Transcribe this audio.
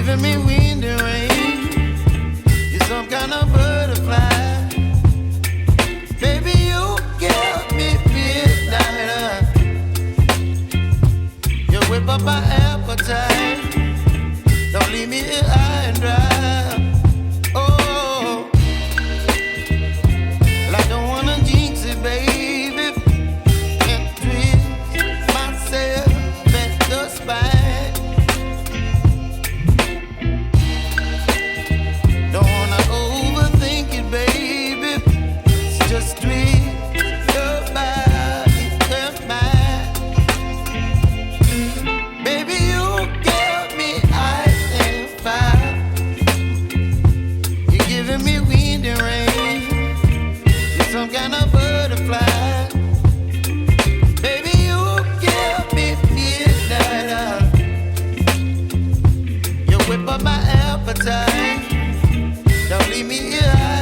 giving me wind and rain. You're some kind of butterfly. Baby, you give me midnight. You whip up my appetite. Don't leave me here high and dry. Oh, well, I don't wanna jinx it, baby. Can't twist myself at the spine. Don't wanna overthink it, baby. It's just twist your body and mine. Baby, you give me ice and fire. You're giving me wind and rain. You're some kind of butterfly. Baby, you give me midnight. You whip up my appetite. Don't leave me here.